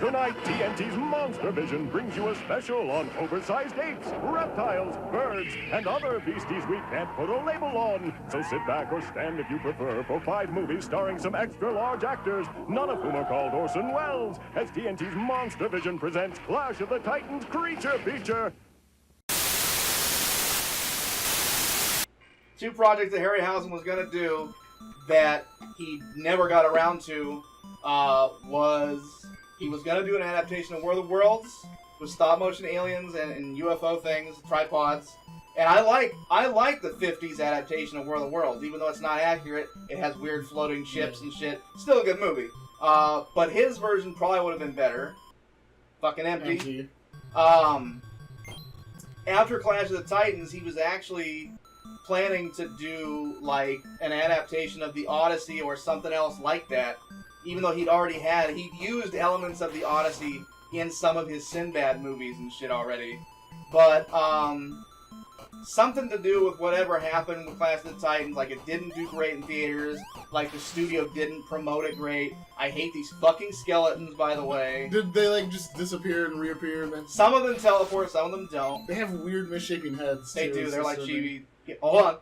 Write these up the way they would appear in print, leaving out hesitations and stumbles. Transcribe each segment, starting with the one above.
Tonight, TNT's Monster Vision brings you a special on oversized apes, reptiles, birds, and other beasties we can't put a label on. So sit back or stand if you prefer for 5 movies starring some extra-large actors, none of whom are called Orson Welles, as TNT's Monster Vision presents Clash of the Titans Creature Feature. 2 projects that Harryhausen was going to do that he never got around to he was going to do an adaptation of War of the Worlds with stop-motion aliens and UFO things, tripods. And I like the 50s adaptation of War of the Worlds. Even though it's not accurate, it has weird floating ships and shit. Still a good movie. But his version probably would have been better. Fucking empty. After Clash of the Titans, he was actually planning to do like an adaptation of the Odyssey or something else like that, even though he'd used elements of the Odyssey in some of his Sinbad movies and shit already. But something to do with whatever happened with Clash of the Titans, like it didn't do great in theaters, like the studio didn't promote it great. I hate these fucking skeletons, by the way. Did they like just disappear and reappear? And then... Some of them teleport, some of them don't. They have weird misshapen heads. They do. They're like chibi. Hold on.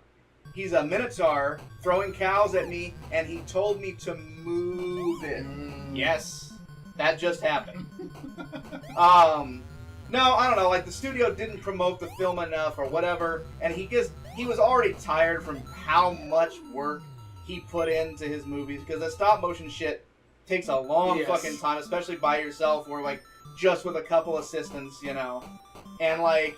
He's a Minotaur throwing cows at me, and he told me to move it. Yes, that just happened. No, I don't know. Like the studio didn't promote the film enough or whatever, and he was already tired from how much work he put into his movies, because the stop motion shit takes a long fucking time, especially by yourself or like just with a couple assistants, you know, and like.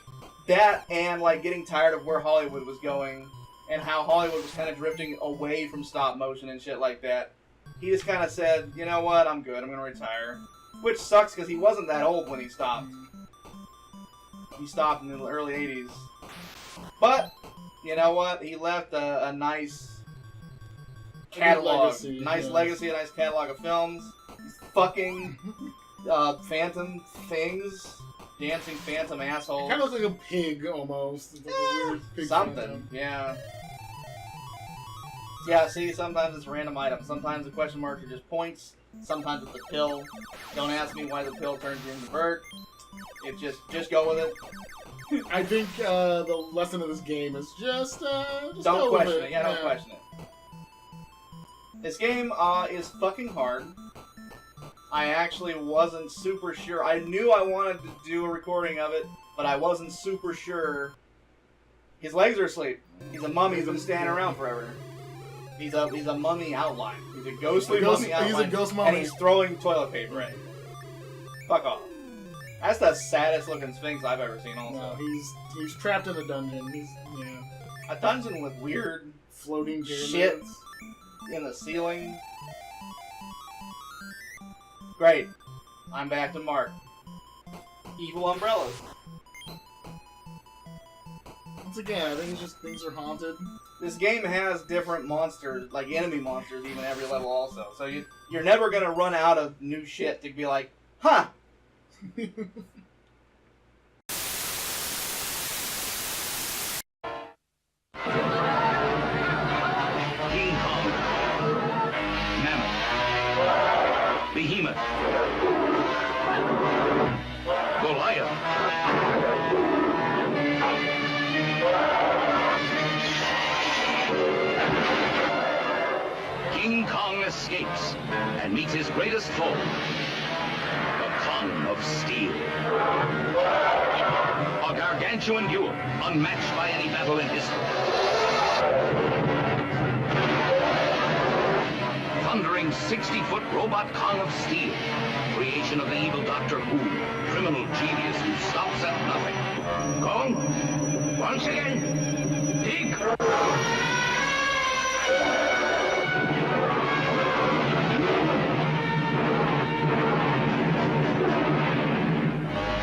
That and, like, getting tired of where Hollywood was going and how Hollywood was kind of drifting away from stop motion and shit like that. He just kind of said, you know what, I'm good, I'm going to retire. Which sucks because he wasn't that old when he stopped. He stopped in the early 80s. But, you know what, he left a nice catalog. Legacy, legacy, a nice catalog of films. Fucking Phantom Things. Dancing phantom asshole. Kind of looks like a pig almost. It's like a weird pig something, phantom. yeah. Yeah, see, sometimes it's random items. Sometimes the question marks are just points. Sometimes it's a pill. Don't ask me why the pill turns you into Bert. It just go with it. I think the lesson of this game is just don't question it. Yeah, don't question it. This game is fucking hard. I actually wasn't super sure. I knew I wanted to do a recording of it, but I wasn't super sure. His legs are asleep. He's a mummy. He's been standing around forever. He's a mummy outline. He's a ghostly mummy outline. He's a ghost mummy. And he's throwing toilet paper. Right. Fuck off. That's the saddest looking Sphinx I've ever seen. Also, no, he's trapped in a dungeon. A dungeon with weird floating shit in the ceiling. Great. I'm back to Mark. Evil umbrellas. Once again, I think it's just things are haunted. This game has different monsters, like enemy monsters, even every level also. So you're never going to run out of new shit to be like, huh. King Kong. Mammoth. Behemoth. Goliath. King Kong escapes and meets his greatest foe, the Kong of Steel. A gargantuan duel, unmatched by any battle in history. Thundering 60-foot robot Kong of Steel, creation of the evil Doctor Who, criminal genius who stops at nothing. Kong, once again, dig!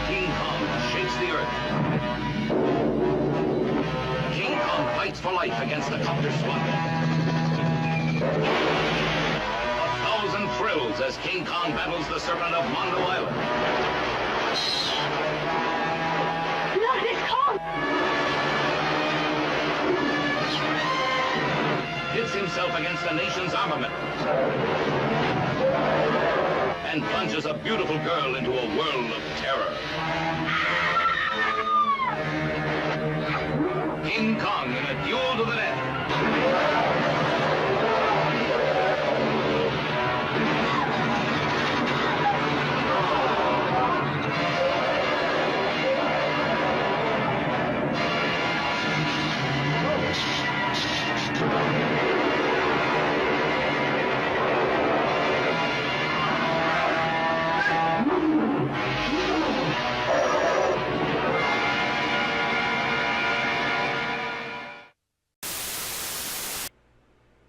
King Kong shakes the earth. King Kong fights for life against the copter squadron. Thrills as King Kong battles the Serpent of Mondo Island. Look, it's Kong! Hits himself against the nation's armament. and plunges a beautiful girl into a world of terror. King Kong in a duel to the death.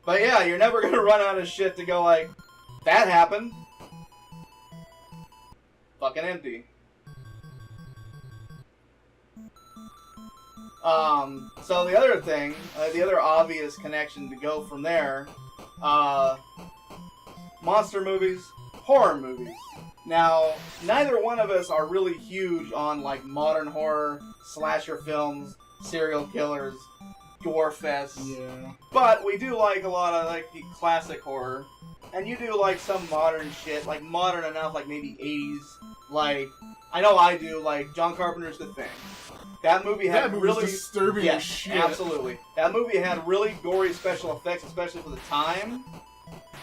But yeah, you're never gonna run out of shit to go like, that happened. Fucking empty. So the other thing, the other obvious connection to go from there, monster movies, horror movies. Now, neither one of us are really huge on like modern horror, slasher films, serial killers, gore fests. Yeah. But we do like a lot of like the classic horror. And you do like some modern shit, like modern enough, like maybe 80s. Like, I know I do, like John Carpenter's The Thing. That movie had really disturbing as shit. Absolutely. That movie had really gory special effects, especially for the time.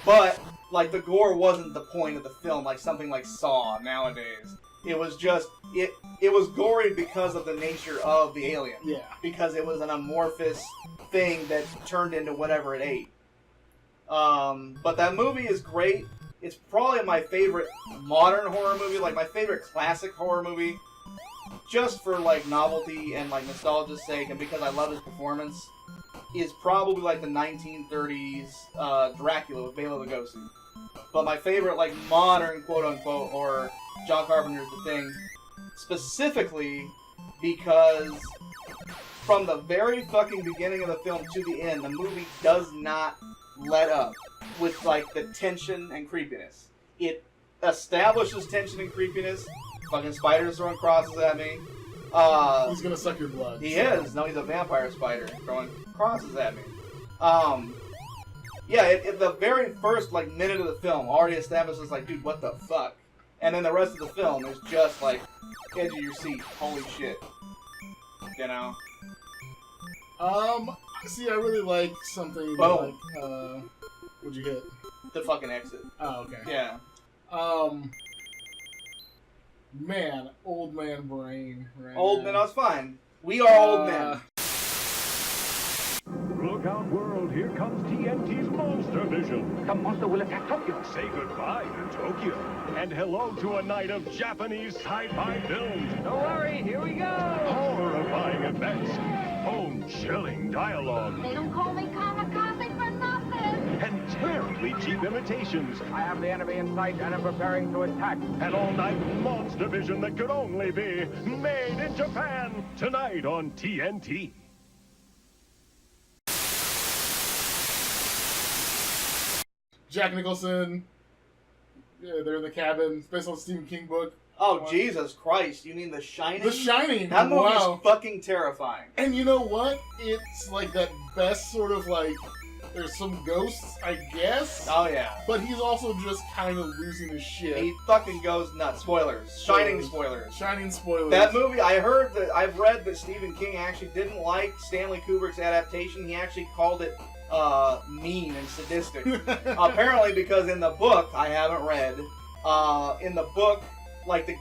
But like the gore wasn't the point of the film, like something like Saw nowadays. It was just it was gory because of the nature of the alien. Yeah. Because it was an amorphous thing that turned into whatever it ate. But that movie is great. It's probably my favorite modern horror movie, like my favorite classic horror movie. Just for like novelty and like nostalgia's sake, and because I love his performance, is probably like the 1930s Dracula with Bela Lugosi. But my favorite like modern quote unquote horror, John Carpenter's The Thing, specifically because from the very fucking beginning of the film to the end, the movie does not let up with like the tension and creepiness. It establishes tension and creepiness. Fucking spiders throwing crosses at me. He's gonna suck your blood. He is. No, he's a vampire spider throwing crosses at me. Yeah, the very first like minute of the film already establishes like, dude, what the fuck? And then the rest of the film is just like edge of your seat. Holy shit. You know? See, I really like something Boom. like, what'd you hit? The fucking exit. Oh, okay. Yeah. Man, old man brain. Right Old now. men, I was fine. We are old men. Look out, world. Here comes TNT's Monster Vision. The monster will attack Tokyo. Say goodbye to Tokyo. And hello to a night of Japanese sci-fi films. Don't worry, here we go! Horrifying effects. Bone-chilling dialogue. They don't call me kamikaze for nothing. And terribly cheap imitations. I have the enemy in sight and am preparing to attack. An all-night Monster Vision that could only be made in Japan. Tonight on TNT. Jack Nicholson. Yeah, they're in the cabin. It's based on a Stephen King book. Oh, Jesus Christ. You mean The Shining? The Shining. That movie wow. is fucking terrifying. And you know what? It's like that best sort of like, there's some ghosts, I guess. Oh, yeah. But he's also just kind of losing his shit. He fucking goes nuts. Spoilers. Shining spoilers. Shining spoilers. That movie, I've read that Stephen King actually didn't like Stanley Kubrick's adaptation. He actually called it mean and sadistic. Apparently because in the book, I haven't read, in the book, like the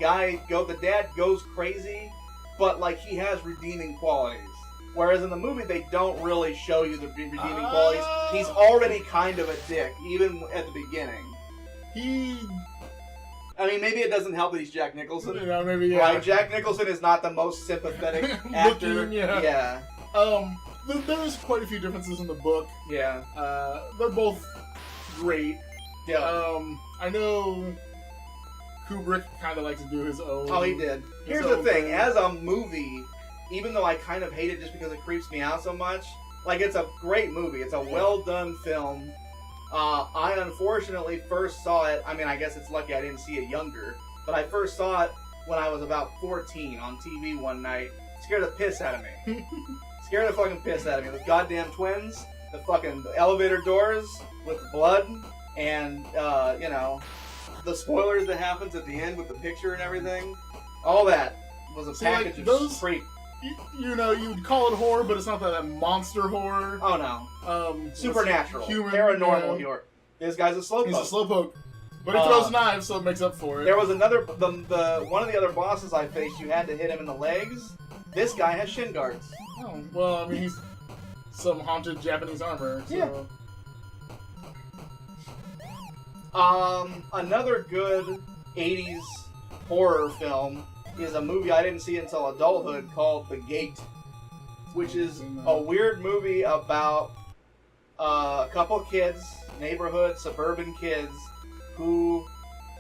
dad goes crazy, but like he has redeeming qualities. Whereas in the movie, they don't really show you the redeeming qualities. He's already kind of a dick, even at the beginning. I mean, maybe it doesn't help that he's Jack Nicholson. Yeah, maybe, yeah. Right? Jack Nicholson is not the most sympathetic actor. Looking, yeah. There's quite a few differences in the book. Yeah. They're both great. Yeah. I know Kubrick kind of likes to do his own. Oh, he did. Here's the thing. As a movie, even though I kind of hate it just because it creeps me out so much, like, it's a great movie. It's a well-done film. I unfortunately first saw it, I mean, I guess it's lucky I didn't see it younger, but I first saw it when I was about 14 on TV one night. Scared the piss out of me. Scared the fucking piss out of me. The goddamn twins, the fucking elevator doors with the blood, and, the spoilers that happens at the end with the picture and everything, all that was a package of those- creep. You know, you'd call it horror, but it's not that monster horror. Oh no. Supernatural. Human, Paranormal horror. This guy's a slowpoke. He's a slowpoke. But he throws knives, so it makes up for it. There was another, one of the other bosses I faced, you had to hit him in the legs. This guy has shin guards. Oh, well, I mean, he's some haunted Japanese armor, so... Yeah. Another good 80s horror film is a movie I didn't see until adulthood called The Gate, which is a weird movie about a couple kids, neighborhood, suburban kids, who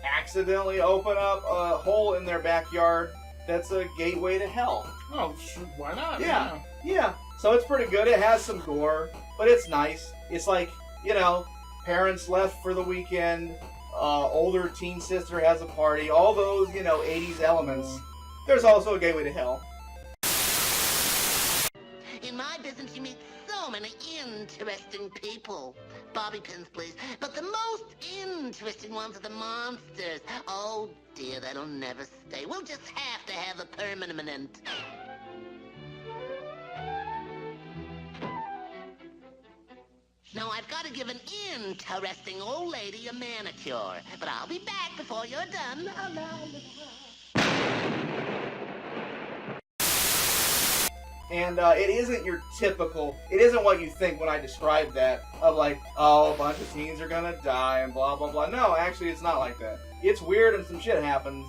accidentally open up a hole in their backyard that's a gateway to hell. Oh, sure, why not? Yeah. So it's pretty good. It has some gore, but it's nice. It's like, you know, parents left for the weekend, older teen sister has a party, all those, you know, 80s elements. There's also a gateway to hell. In my business, you meet so many interesting people. Bobby pins, please. But the most interesting ones are the monsters. Oh, dear, that'll never stay. We'll just have to have a permanent. Now, I've got to give an interesting old lady a manicure. But I'll be back before you're done. And it isn't your typical, it isn't what you think when I describe that, of like, oh, a bunch of teens are gonna die and blah, blah, blah. No, actually, it's not like that. It's weird and some shit happens,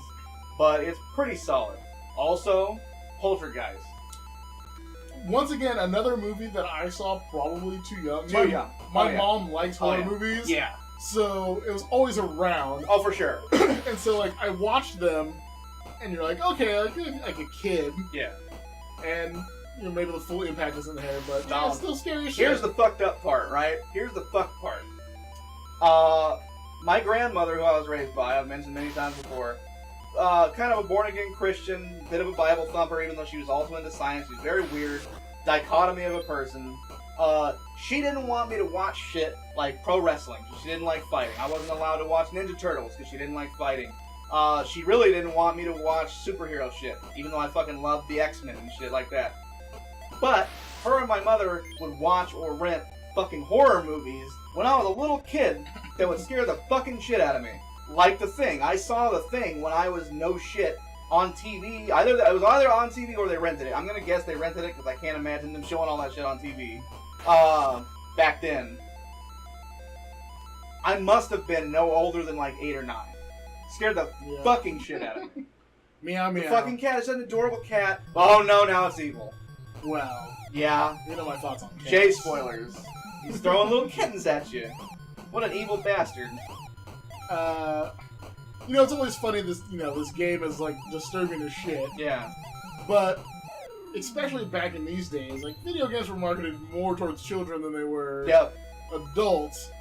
but it's pretty solid. Also, Poltergeist. Once again, another movie that I saw probably too young. Too young. My mom likes horror movies. Yeah. So it was always around. Oh, for sure. And so, like, I watched them, and you're like, okay, like a kid. Yeah. And, you know, maybe the full impact isn't there, but No. it's still scary as shit. Here's the fucked up part, right? Here's the fucked part. My grandmother, who I was raised by, I've mentioned many times before, kind of a born-again Christian, bit of a Bible thumper, even though she was also into science. She was very weird, dichotomy of a person. She didn't want me to watch shit like pro wrestling. She didn't like fighting. I wasn't allowed to watch Ninja Turtles because she didn't like fighting. She really didn't want me to watch superhero shit, even though I fucking loved the X-Men and shit like that. But her and my mother would watch or rent fucking horror movies when I was a little kid that would scare the fucking shit out of me. Like The Thing. I saw The Thing when I was no shit on TV. It was either on TV or they rented it. I'm gonna guess they rented it because I can't imagine them showing all that shit on TV. Back then. I must have been no older than like 8 or 9. Scared the fucking shit out of me. Meow, meow. The fucking cat is an adorable cat. Oh no, now it's evil. Well, Yeah. you know my thoughts on cats. Jay spoilers. He's throwing little kittens at you. What an evil bastard. You know, it's always funny, this game is, like, disturbing as shit. Yeah. But, especially back in these days, like, video games were marketed more towards children than they were adults.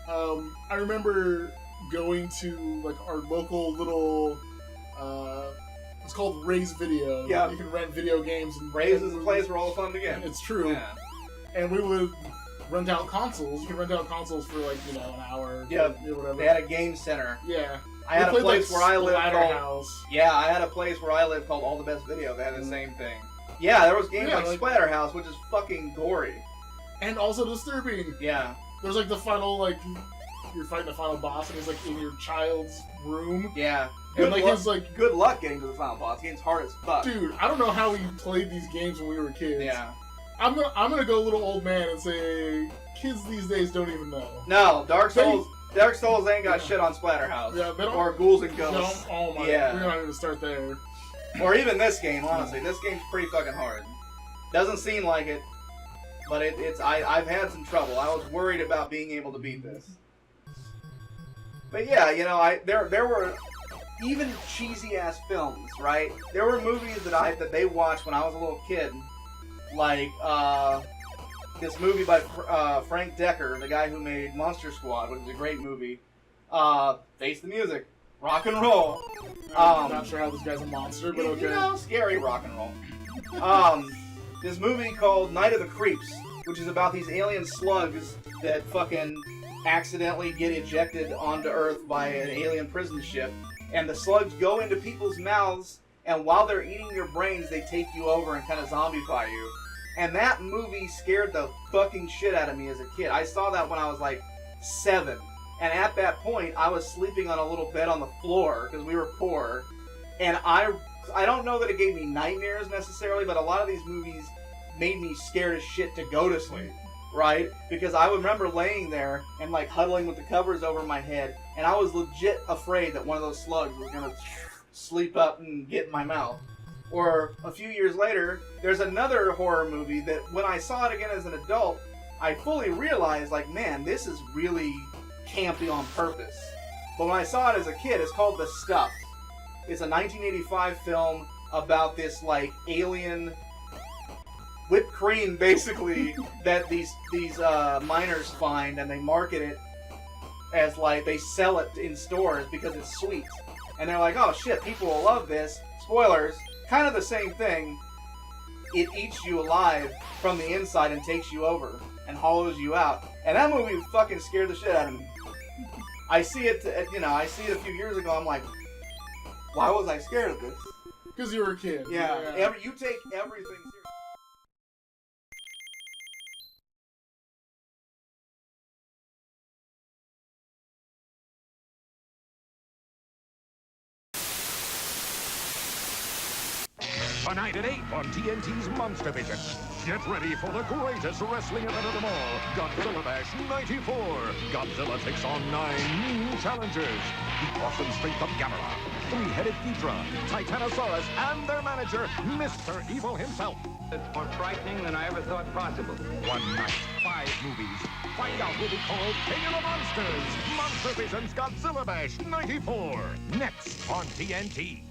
I remember going to, like, our local little, it's called Ray's Video. Yeah. You can rent video games. And Ray's is a place where all the fun begins. It's true. Yeah. And we would rent out consoles. You can rent out consoles for, like, an hour. Yeah. Whatever. They had a game center. Yeah. I had a played, place like, where I lived Splatterhouse. Yeah, I had a place where I lived called All the Best Video. They had the same thing. Yeah, there was games like Splatterhouse, which is fucking gory. And also disturbing. Yeah. There's, like, the final, like, you're fighting the final boss, and he's, like, in your child's room. Yeah. And, like, it's like... Good luck getting to the final boss. The game's hard as fuck. Dude, I don't know how we played these games when we were kids. Yeah. I'm gonna go a little old man and say kids these days don't even know. No, Dark Souls ain't got shit on Splatterhouse. Yeah, they don't, or Ghouls and Ghosts. Oh my yeah. God. We're not even gonna start there. Or even this game, honestly. This game's pretty fucking hard. Doesn't seem like it, but I've had some trouble. I was worried about being able to beat this. But yeah, you know, there were even cheesy ass films, right? There were movies that they watched when I was a little kid, like this movie by Frank Decker, the guy who made Monster Squad, which is a great movie. Face the Music, rock and roll. I'm not sure how this guy's a monster, but okay. You know, scary rock and roll. This movie called Night of the Creeps, which is about these alien slugs that fucking accidentally get ejected onto Earth by an alien prison ship, and the slugs go into people's mouths, and while they're eating your brains, they take you over and kind of zombify you. And that movie scared the fucking shit out of me as a kid. I saw that when I was like 7. And at that point, I was sleeping on a little bed on the floor because we were poor. And I don't know that it gave me nightmares necessarily, but a lot of these movies made me scared as shit to go to sleep, right? Because I remember laying there and like huddling with the covers over my head, and I was legit afraid that one of those slugs was gonna sleep up and get in my mouth. Or a few years later, there's another horror movie that when I saw it again as an adult, I fully realized, like, man, this is really campy on purpose. But when I saw it as a kid, it's called The Stuff. It's a 1985 film about this, like, alien whipped cream, basically, that these miners find, and they market it as, like, they sell it in stores because it's sweet. And they're like, oh shit, people will love this. Spoilers, kind of the same thing. It eats you alive from the inside and takes you over and hollows you out. And that movie fucking scared the shit out of me. I see it a few years ago. I'm like, why was I scared of this? Because you were a kid. Yeah. You take everything seriously. Tonight at 8 on TNT's Monster Vision. Get ready for the greatest wrestling event of them all. Godzilla Bash 94. Godzilla takes on 9 new challengers. The awesome strength of Gamera, 3-headed Ghidra, Titanosaurus, and their manager, Mr. Evil himself. It's more frightening than I ever thought possible. One night, 5 movies. Find out who'll be called King of the Monsters. Monster Vision's Godzilla Bash 94. Next on TNT.